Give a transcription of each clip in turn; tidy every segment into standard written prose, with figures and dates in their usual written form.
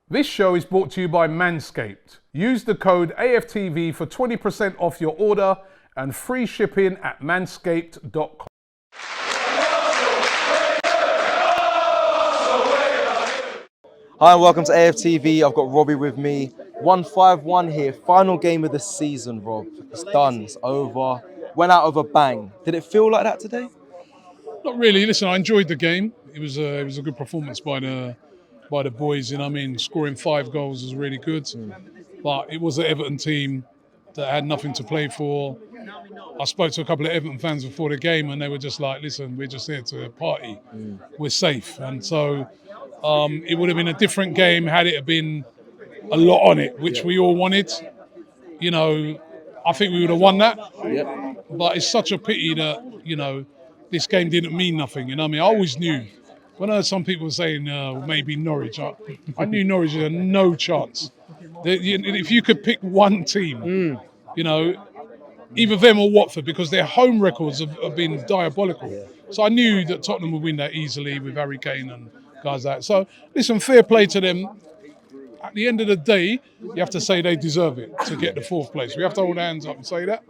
This show is brought to you by Manscaped. Use the code AFTV for 20% off your order and free shipping at manscaped.com. Hi and welcome to AFTV. I've got Robbie with me. 1-5-1 here. Final game of the season, Rob. It's done. It's over. Went out with a bang. Did it feel like that today? Not really. Listen, I enjoyed the game. It was a good performance by the boys. You know what I mean? Scoring 5 goals was really good. But it was an Everton team that had nothing to play for. I spoke to a couple of Everton fans before the game and they were just like, listen, we're just here to party. We're safe. And so it would have been a different game had it been a lot on it, which we all wanted. You know, I think we would have won that. But it's such a pity that, you know, this game didn't mean nothing. You know what I mean? I always knew. When I heard some people saying maybe Norwich, I knew Norwich had no chance. If you could pick one team, you know, either them or Watford, because their home records have been diabolical. So I knew that Tottenham would win that easily with Harry Kane and guys like that. So listen, fair play to them. At the end of the day, you have to say they deserve it to get the 4th place. We have to hold hands up and say that.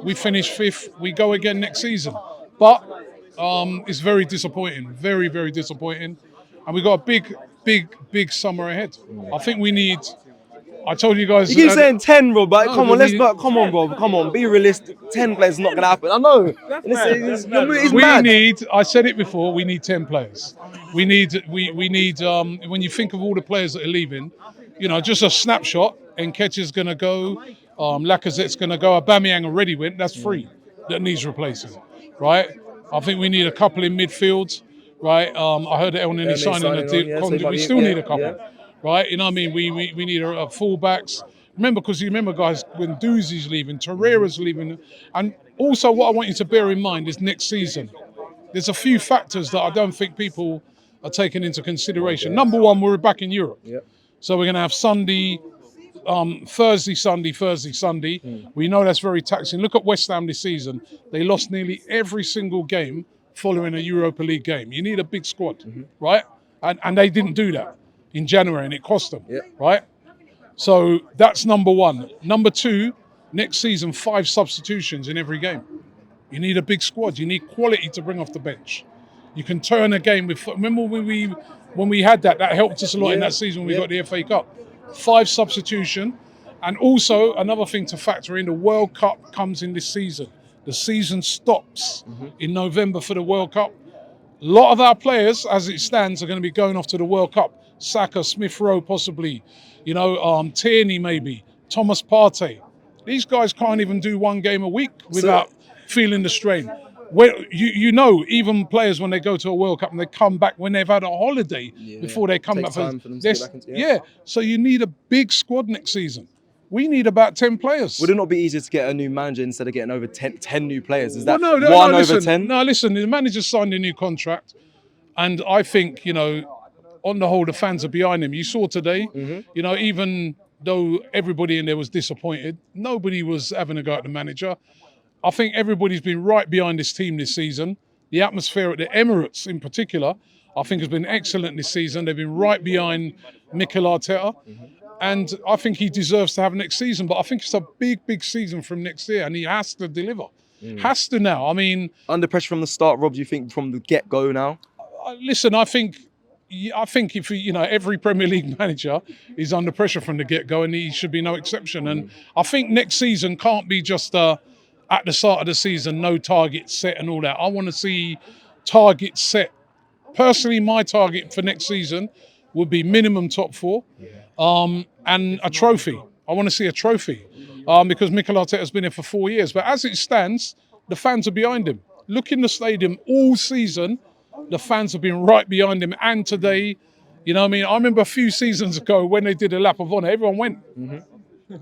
We finish 5th. We go again next season. But it's very disappointing. Very, very disappointing. And we've got a big summer ahead. I think we need... I told you guys... You keep saying 10, Rob, but No, come on, Rob, come on, be realistic. 10 players is not going to happen. I know. It's mad. I said it before, we need 10 players. We need, when you think of all the players that are leaving, you know, just a snapshot, Nketiah's going to go, Lacazette's going to go, Aubameyang already went, that's 3 that needs replacing, right? I think we need a couple in midfield, right? I heard that El Nini signing a deal. We still need a couple. Right, you know what I mean? We need a fullbacks. Remember, because you remember, guys, when Doozy's leaving, Torreira's leaving, and also what I want you to bear in mind is next season. There's a few factors that I don't think people are taking into consideration. Number one, we're back in Europe, so we're going to have Thursday, Sunday. We know that's very taxing. Look at West Ham this season; they lost nearly every single game following a Europa League game. You need a big squad, right? And they didn't do that in January, and it cost them, right? So that's number one. Number 2, next season, 5 substitutions in every game. You need a big squad. You need quality to bring off the bench. You can turn a game with... Remember when we had that helped us a lot in that season when we got the FA Cup. 5 substitution. And also, another thing to factor in, the World Cup comes in this season. The season stops in November for the World Cup. A lot of our players, as it stands, are going to be going off to the World Cup. Saka, Smith Rowe possibly, you know, Tierney maybe, Thomas Partey. These guys can't even do 1 game a week without feeling the strain. You know, even players when they go to a World Cup and they come back when they've had a holiday before they come back. For them to get back into, so you need a big squad next season. We need about 10 players. Would it not be easier to get a new manager instead of getting over 10 new players? Is that no, one over listen, 10? No, listen, the manager signed a new contract. And I think, you know, on the whole, the fans are behind him. You saw today, you know, even though everybody in there was disappointed, nobody was having a go at the manager. I think everybody's been right behind this team this season. The atmosphere at the Emirates in particular, I think has been excellent this season. They've been right behind Mikel Arteta. And I think he deserves to have next season. But I think it's a big season from next year. And he has to deliver. Has to now. I mean... Under pressure from the start, Rob, do you think from the get-go now? Listen, I think if you know, every Premier League manager is under pressure from the get-go, and he should be no exception. And I think next season can't be just at the start of the season, no targets set and all that. I want to see targets set. Personally, my target for next season would be minimum top 4 and a trophy. I want to see a trophy because Mikel Arteta has been here for 4 years. But as it stands, the fans are behind him. Look in the stadium all season. The fans have been right behind him. And today, you know what I mean? I remember a few seasons ago when they did a lap of honour, everyone went.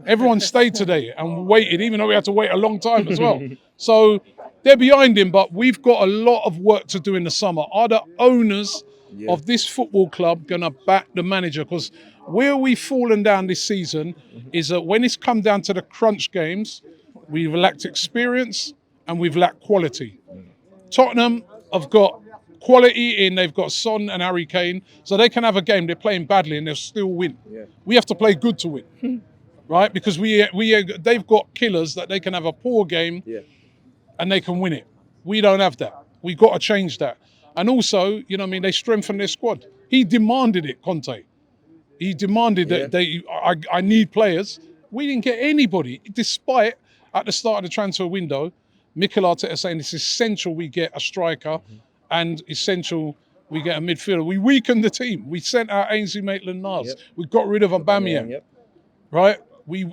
Everyone stayed today and waited, even though we had to wait a long time as well. So they're behind him, but we've got a lot of work to do in the summer. Are the owners of this football club going to back the manager? Because where we've fallen down this season is that when it's come down to the crunch games, we've lacked experience and we've lacked quality. Tottenham have got quality in. They've got Son and Harry Kane, so they can have a game. They're playing badly and they'll still win. Yeah. We have to play good to win, right? Because they've got killers that they can have a poor game and they can win it. We don't have that. We got to change that. And also, you know what I mean, they strengthened their squad. He demanded it, Conte. He demanded that I need players. We didn't get anybody, despite at the start of the transfer window, Mikel Arteta saying it's essential we get a striker and essential we get a midfielder. We weakened the team. We sent out Ainsley Maitland-Niles. We got rid of Aubameyang, right? We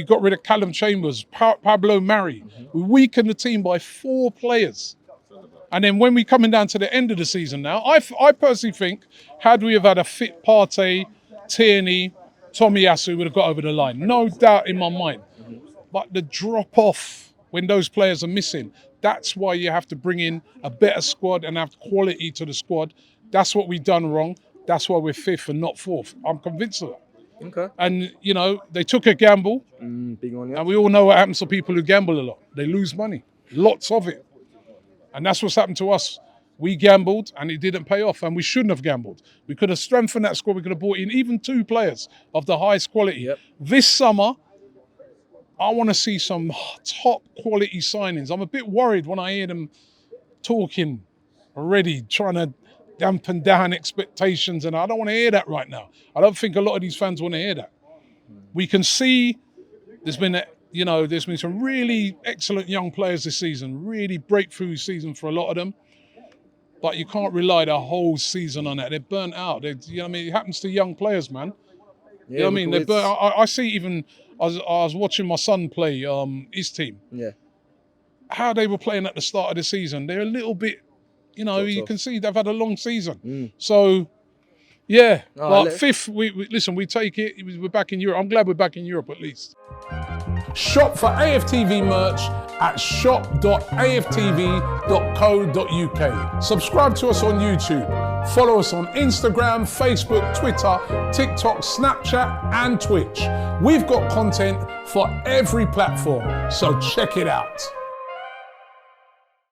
got rid of Callum Chambers, Pablo Mari. We weakened the team by 4 players. And then when we're coming down to the end of the season now, I personally think, had we have had a fit Partey, Tierney, Tomiyasu would have got over the line. No doubt in my mind. But the drop-off when those players are missing, that's why you have to bring in a better squad and have quality to the squad. That's what we've done wrong. That's why we're 5th and not 4th. I'm convinced of that. Okay. And, you know, they took a gamble. Big one, And we all know what happens to people who gamble a lot. They lose money. Lots of it. And that's what's happened to us. We gambled and it didn't pay off, and we shouldn't have gambled. We could have strengthened that squad. We could have brought in even 2 players of the highest quality. This summer, I want to see some top quality signings. I'm a bit worried when I hear them talking already, trying to dampen down expectations, and I don't want to hear that right now. I don't think a lot of these fans want to hear that. We can see there's been some really excellent young players this season, really breakthrough season for a lot of them. But you can't rely the whole season on that. They're burnt out. You know what I mean? It happens to young players, man. You know what I mean? They're burnt out. I see even, I was watching my son play his team. Yeah. How they were playing at the start of the season. They're a little bit, you know, you can see they've had a long season. So, yeah. But 5th, we take it. We're back in Europe. I'm glad we're back in Europe at least. Shop for AFTV merch at shop.aftv.co.uk. Subscribe to us on YouTube. Follow us on Instagram, Facebook, Twitter, TikTok, Snapchat, and Twitch. We've got content for every platform, so check it out.